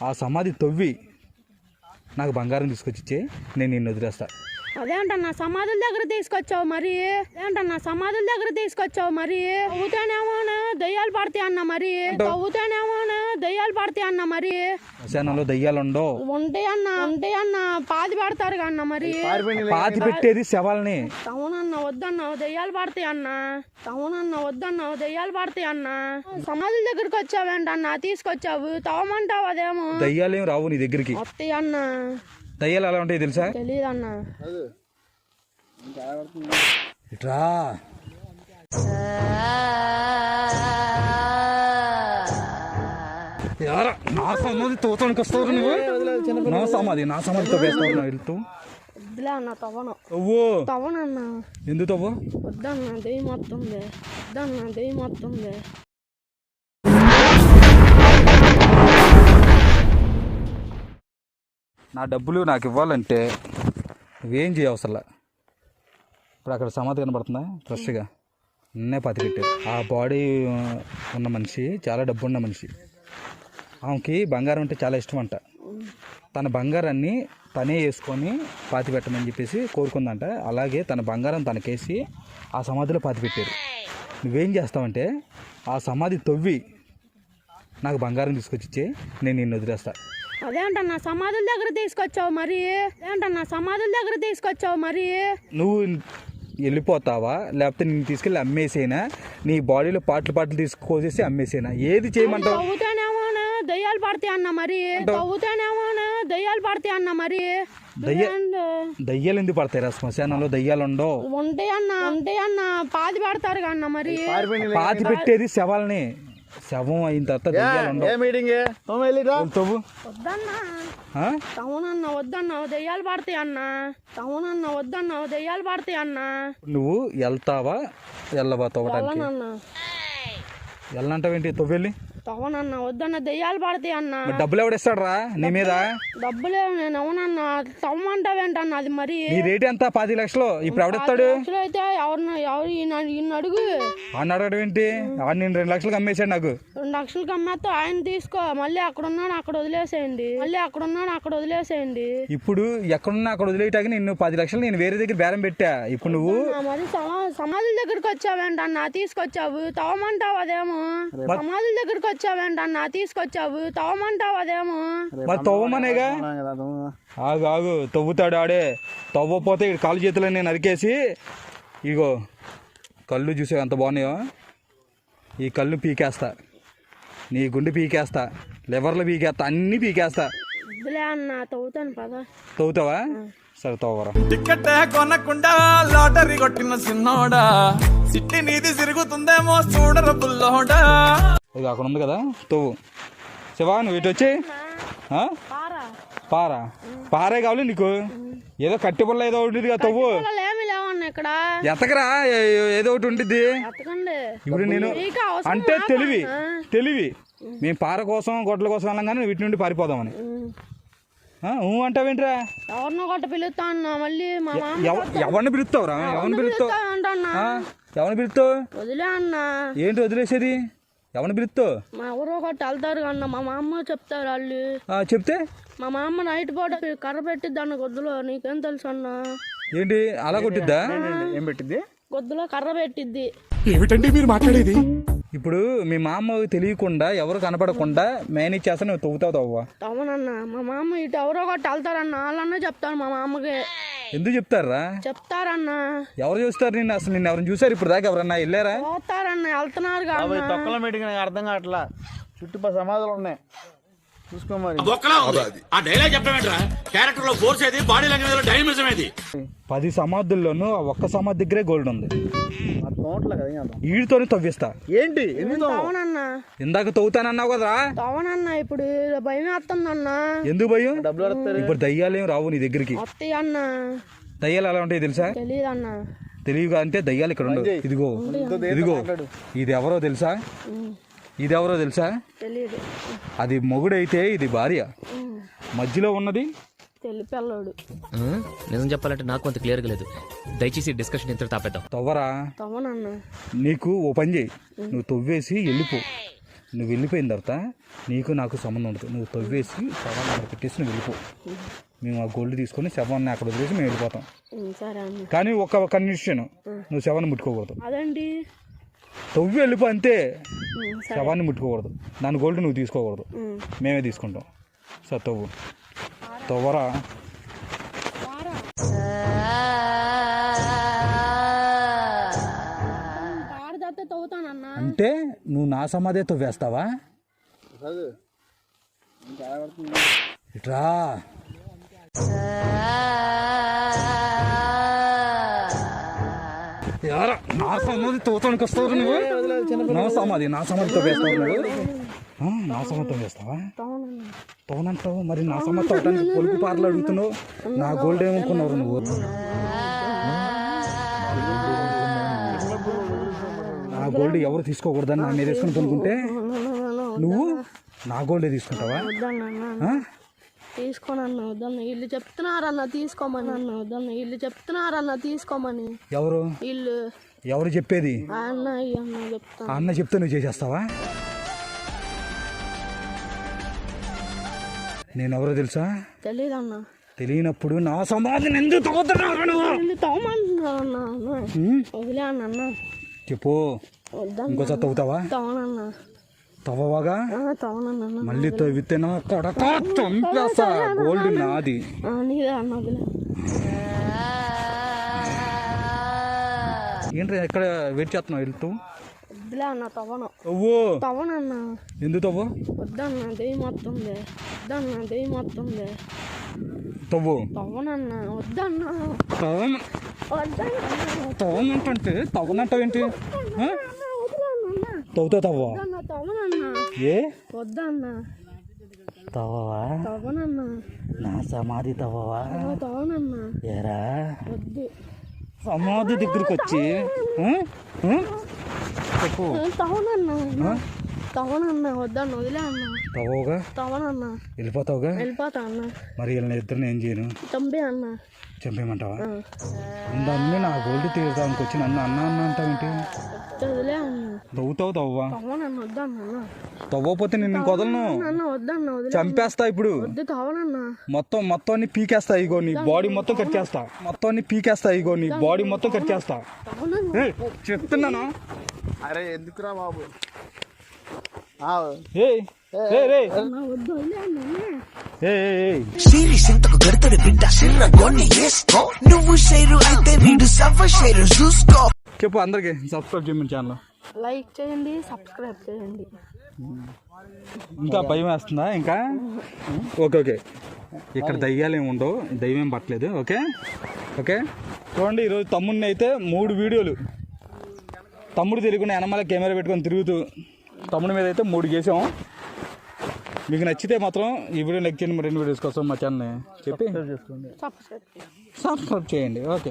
ఆ సమాధి తవ్వి నాకు బంగారం తీసుకొచ్చి నేను నిన్ను వదిలేస్తా. అదేంటన్నా సమాధుల దగ్గర తీసుకొచ్చావు మరి? ఏంటన్నా సమాధుల దగ్గర తీసుకొచ్చావు మరి? తవ్వుతానేమో దయ్యాలు పడతాయి అన్న మరి. తవ్వుతానేమో దయ్యాలు పడతాయి అన్న మరి. శ్మశానంలో దయ్యాలుండో ఉంటాయి అన్న పాతి పెడతారు అన్న మరి. పాతి పెట్టేది శవాలని. అవునన్నా వద్దన్నావు దయ్యాలు పడతాయి అన్న. అవునన్నా వద్దన్నావు దయ్యాలు పడతాయి అన్న. సమాధుల దగ్గరికి వచ్చావేంటన్నా తీసుకొచ్చావు? తవ్వమంటావు అదేమో. దయ్యాలేం రావు నీ దగ్గరికి. వస్తాయి అన్న. దయ్యాలు ఎలా ఉంటాయి తెలుసా? తెలీదన్నా. ఇట్రా నా సమాధి తోతానికి వస్తావు నువ్వు. నా సమాధితో వేస్తావు నా వెళ్తూ. వద్దులే అన్న తవ్వను. తవ్వనన్నా. ఎందుకు తవ్వు? వద్దన్నా దెయ్యం వస్తుంది. వద్దన్నా దెయ్యం వస్తుంది. నా డబ్బులు నాకు ఇవ్వాలంటే నువ్వేం చేయవసరలా. ఇప్పుడు అక్కడ సమాధి కనబడుతుందా ఫ్రెష్గా నిన్నే పాతి పెట్టారు. ఆ బాడీ ఉన్న మనిషి చాలా డబ్బు ఉన్న మనిషి. ఆమెకి బంగారం అంటే చాలా ఇష్టం అంట. తన బంగారాన్ని తనే వేసుకొని పాతి పెట్టమని చెప్పేసి కోరుకుందంట. అలాగే తన బంగారం తనకేసి ఆ సమాధిలో పాతి పెట్టారు. నువ్వేం చేస్తావంటే ఆ సమాధి తవ్వి నాకు బంగారం తీసుకొచ్చి నేను నిన్ను వదిలేస్తా. అదేంటన్నా సమాధుల దగ్గర తీసుకొచ్చావు మరి? ఏంటన్నా సమాధుల దగ్గర తీసుకొచ్చావు మరి? నువ్వు వెళ్ళిపోతావా లేకపోతే నేను తీసుకెళ్ళి అమ్మేసేనా? నీ బాడీలో పాటలు తీసుకొచ్చేసి అమ్మేసేనా? ఏది చేయమంటావు? తవ్వుతానేమో దయ్యాలు పడతాయి అన్న మరి. తవ్వుతానేమో దయ్యాలు పడతాయి అన్న మరి. దయ్యాలు ఎందుకు పడతాయి రా? శ్మశానంలో దయ్యాలు ఉండవు. ఉంటాయి అన్న పాతి పెడతారు అన్న మరి. పాతి పెట్టేది శవాలని. శవం అయిన తర్వాత వద్దన్నావు దయ్యాలు పడతాయి అన్న. వద్దన్నావు దయ్యాలు పడతాయి అన్న. నువ్వు వెళ్తావా వెళ్ళవా తవ్వడానికి? వెళ్ళంటావేంటి? తవ్వెళ్ళి తవ్వనన్నా. వద్దన్న దయ్యాలు పడతాయి అన్న. డబ్బులు ఎవడిస్తాడు రా నీ మీద? డబ్బులే నేను అవునన్నా. తవ్వమంటావేంటన్నా? అది మరి నీ రేట్ ఎంత? 10 లక్షలు. ఇప్పుడు ఎవడిస్తాడు? అయితే ఎవరు ఈయన అడుగు. ఆయన అడగడం ఏంటి? నేను 2 లక్షలకు అమ్మేశాడు. నాకు 2 లక్షలకు అమ్మేస్తా. ఆయన తీసుకో. మళ్ళీ అక్కడ ఉన్నాడు అక్కడ వదిలేసేయండి. ఇప్పుడు ఎక్కడున్నా అక్కడ వదిలేయటానికి నిన్ను 10 లక్షలు నేను వేరే దగ్గర బేరం పెట్టా. ఇప్పుడు నువ్వు మరి సమాధుల దగ్గరికి వచ్చావేంటన్నా? తీసుకొచ్చావు. తవ్వమంటావు అదేమో. సమాధుల దగ్గరికి వచ్చావేంటన్నా? తీసుకొచ్చావు. తవ్వమంటావు అదేమో. మరి తవ్వమనేగా. ఆగు తవ్వుతాడు ఆడే. తవ్వపోతే ఇక్కడ కాలు చేతులని నేను నరికేసి ఇగో కళ్ళు చూసే ఎంత బాగున్నాయో. ఈ కళ్ళు పీకేస్తా, నీ గుండె పీకేస్తా, లివర్లు పీకేస్తా, అన్ని పీకేస్తా. అన్న తవ్వుతాను పద. తవ్వుతావా? సరే తవ్వరా. టికెట్ కొనకుండా లాటరీ కొట్టిన సిన్నోడా సిట్టి నీది సిరుగుతుందేమో చూడరు బుల్లోడా. ఇది అక్కడ ఉంది కదా తవ్వు. శివా నువ్వు ఇటు వచ్చి పారే కావాలి నీకు. ఏదో కట్టి పుల్ల ఏదో ఉంటుంది కదా తవ్వు. ఇక్కడ ఎతకరా ఏదో ఒకటి ఉంటుంది. ఇప్పుడు నేను అంటే తెలివి మేము పార కోసం గొడ్ల కోసం వెళ్ళాం కానీ వీటి నుండి పారిపోదామని. అంటావేంట్రా? ఎవరినో గొట్ట పిలుస్తా అన్నా. మళ్ళీ ఎవరిని పిలుస్తావురా? ఎవరిని పిలుస్తావు? వదిలే అన్నా. ఏంటి వదిలేసేది? ఎవరిని పిలుస్తావు? మా ఎవరో గొట్ట వెళ్తారు అన్న. మా మామ చెప్తారు వాళ్ళు. చెప్తే మా మామ నైట్ పూట కర్ర పెట్టిద్ది అన్న గొద్దులో. నీకేం తెలుసు అన్న? ఏంటి అలా కొట్టిద్దా? ఏం పెట్టిద్ది? గొద్దులో కర్ర పెట్టిద్ది. ఏమిటండి మీరు మాట్లాడేది? ఇప్పుడు మీ మామ తెలియకుండా ఎవరు కనపడకుండా మేనేజ్ చేస్తా నువ్వు తవ్వుతావు. అవునన్నా. మా మామ ఇటు ఎవరో ఒకటి వెళ్తారన్న. వాళ్ళన్నా చెప్తారు మా మామకి. ఎందుకు చెప్తారా? చెప్తారన్నా. ఎవరు చూస్తారు నిన్ను? అసలు నిన్ను ఎవరిని చూసారు ఇప్పుడు దాకా? ఎవరన్నా వెళ్ళారా? పోతారన్న వెళ్తున్నారు. తొక్కల మీటింగ్ నాకు అర్థం కావట్లా. చుట్టుపక్కల సమాధులు ఉన్నాయి చూసుకోమరి. 10 సమాధుల్లోనూ ఒక్క సమాధి దగ్గరే గోల్డ్ ఉంది. వీడితోనే తవ్విస్తా. ఏంటి ఇందాక తవ్వుతానన్నావు కదరా? తవ్వనన్నా. ఇప్పుడు భయం వేస్తుందన్నా. ఎందుకు భయం? ఇప్పుడు దయ్యాలేం రావు నీ దగ్గరికి. వస్తాయి అన్న. దయ్యాలు ఎలా ఉంటాయి తెలుసా? తెలీదన్నా. తెలియగా అంటే దయ్యాలు ఇక్కడ ఉండవు. ఇదిగో ఇది ఎవరో తెలుసా? తెలీదు. అది మొగుడైతే ఇది భార్య. మధ్యలో ఉన్నది తెలిపిల్లోడు. నిజం చెప్పాలంటే నాకు అంత క్లియర్గా లేదు. దయచేసి డిస్కషన్ ఇంత తాపేద్దాం. తవ్వరా. తవ్వనన్నా. నీకు ఓ పని చేయి. నువ్వు తవ్వేసి వెళ్ళిపో. నువ్వు వెళ్ళిపోయిన తర్వాత నీకు నాకు సంబంధం ఉండదు. నువ్వు తవ్వేసి శవాన్ని అక్కడ పెట్టేసి నువ్వు వెళ్ళిపో. మేము ఆ గోల్డ్ తీసుకొని శవాన్ని అక్కడ వదిలేసి మేము వెళ్ళిపోతాం. సరే అన్న. కానీ ఒక కండిషన్, నువ్వు శవాన్ని ముట్టుకోకూడదు. అదండి తవ్వి వెళ్ళిపో అంతే. శవాన్ని ముట్టుకోకూడదు. దాని గోల్డ్ నువ్వు తీసుకోకూడదు, మేమే తీసుకుంటాం. సార్ తవ్వు, తవ్వరా. తవ్వుతానన్నా. అంటే నువ్వు నా సమాధే తవ్వేస్తావా? ఇట్రా. ఎవరా నా సమాధి తవ్వుతానికి వస్తావు నువ్వు? నా సమాధి తవ్వేస్తావు నువ్వు? నా సమాధి తవ్వేస్తావా? తవ్వనంటావు మరి. నా సమాధి తవ్వడానికి పొలుపు పాటలు అడుగుతున్నావు. నా గోల్డ్ ఏమనుకున్నావు నువ్వు? నా గోల్డ్ ఎవరు తీసుకోకూడదని నా మీద వేసుకుని కొనుక్కుంటే నువ్వు నా గోల్డే తీసుకుంటావా? తీసుకోనన్న వద్దన్న. ఇల్లు చెప్తున్నారన్న తీసుకోమని. అన్న వద్దన్న. ఇల్లు చెప్తున్నారన్న తీసుకోమని. ఎవరు ఇల్లు ఎవరు చెప్పేది? అన్న అన్న చెప్తా. అన్న చెప్తే నువ్వు చేసేస్తావా? నేనెవరో తెలుసా? తెలీదన్న. తెలియనప్పుడు నా సమాధిని ఎందుకు తవ్వుతున్నావు నువ్వు? తవ్వమంటున్నారన్న. వదిలే అన్న. చెప్పు. ఇంకోసారి తవ్వుతావా? తవ్వనన్న. తవ్వవాగా తవ్వనన్న. మళ్ళీ తవ్వితేనా కొడక చంపేస్తా. గోల్డ్ నాది. నీదే అన్న. వదిలే. ఏంటి ఎక్కడ వెయిట్ చేస్తున్నావు? వెళ్తూ వద్దులే అన్న. తవ్వను. తవ్వు. తవ్వనన్న. ఎందుకు తవ్వు? వద్దన్న. దెయ్యం మొత్తందే. వద్దన్న. దెయ్యం మొత్తందే. తవ్వు. తవ్వనన్న. వద్దన్న. తవ్వనంటే తవ్వనంటావేంటి? తవ్వుతా తవ్వ. తవ్వనన్న. ఏ వద్దన్న. తవ్వవా? తవ్వనన్న. నా సమాధి తవ్వవా? తవ్వనన్న. ఏరా వద్దు. సమాధి దగ్గరికి వచ్చి చెప్పు. తవ్వనన్న. తవ్వనన్న. వద్దన్న. వదిలే అన్న. తవ్వవుగా? తవ్వనన్న. వెళ్ళిపోతావుగా? వెళ్ళిపోతా అన్న. మరి వీళ్ళని ఇద్దరిని ఏం చేయను? చంపే అన్న. చంపేయమంటావా? అందరినీ నా గోల్డ్ తీర్చడానికి వచ్చి నన్ను అన్న అంటావేంటి? వదిలే అన్న. తవ్వుతావు తవ్వా? తవ్వనన్న. వద్దన్న. తవ్వకపోతే నేను ఇంక వదలను. వద్దన్న. వదిలే. చంపేస్తా ఇప్పుడు. వద్దు. తవ్వనన్న. మొత్తాన్ని పీకేస్తా. ఇగో నీ బాడీ మొత్తం కట్ చేస్తా. ఇగో నీ బాడీ మొత్తం కట్ చేస్తా. ఏయ్, చెప్తున్నాను. అరే ఎందుకురా బాబు? ఏయ్ ఏయ్ వద్దు. వదిలే అన్న. సిరి సింతకు గడతడి బిడ్డ సిర్ర గొన్ని వేసుకో. నువ్వు షేరు అయితే వీడు సవ్వ షేరు చూసుకో. చెప్పు అందరికి సబ్స్క్రైబ్ చేయమని ఛానల్. లైక్ చేయండి. సబ్స్క్రైబ్ చేయండి. ఇంకా భయం వేస్తుందా? ఇంకా ఓకే. ఇక్కడ దయ్యాలు ఏమి ఉండవు. దయ్యం ఏం పట్టలేదు. ఓకే. చూడండి, ఈరోజు తమ్ముడిని అయితే 3 వీడియోలు తమ్ముడు తెలియకుండా వెనమాల కెమెరా పెట్టుకొని తిరుగుతూ తమ్ముడి మీద అయితే 3 చేసాం. మీకు నచ్చితే మాత్రం ఈ వీడియో లైక్ చేయండి. 2 వీడియోస్ కోసం మా ఛానల్ని చెప్పి సబ్స్క్రైబ్ సబ్స్క్రైబ్ చేయండి. ఓకే.